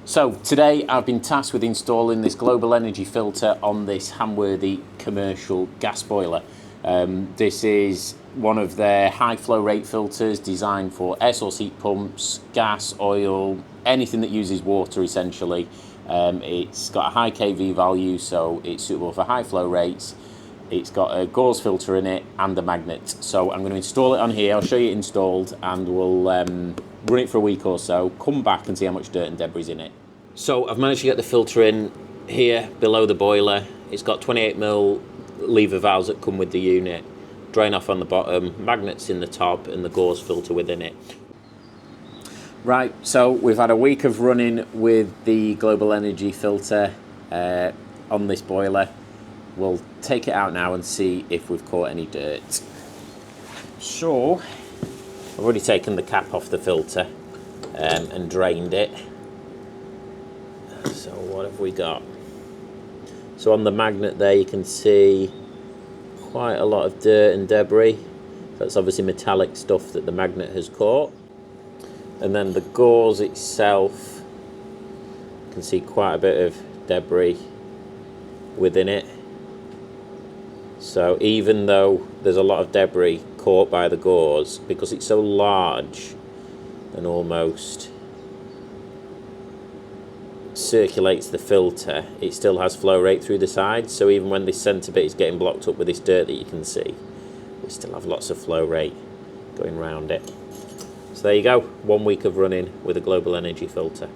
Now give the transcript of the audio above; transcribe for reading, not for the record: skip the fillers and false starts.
So today I've been tasked with installing this global energy filter on this Hamworthy commercial gas boiler. This is one of their high flow rate filters designed for air source heat pumps, gas, oil, anything that uses water essentially. It's got a high kV value, so it's suitable for high flow rates. It's got a gauze filter in it and a magnet. So I'm going to install it on here. I'll show you it installed and we'll run it for a week or so, come back and see how much dirt and debris is in it. So I've managed to get the filter in here below the boiler. It's got 28mm lever valves that come with the unit, drain off on the bottom, magnets in the top and the gauze filter within it. Right, so we've had a week of running with the global energy filter on this boiler. We'll take it out now and see if we've caught any dirt. So I've already taken the cap off the filter and drained it. So what have we got? So on the magnet there you can see quite a lot of dirt and debris. That's obviously metallic stuff that the magnet has caught. And then the gauze itself, you can see quite a bit of debris within it. So even though there's a lot of debris caught by the gauze, because it's so large and almost circulates the filter, it still has flow rate through the sides. So even when this centre bit is getting blocked up with this dirt that you can see, we still have lots of flow rate going around it. So there you go, 1 week of running with a global energy filter.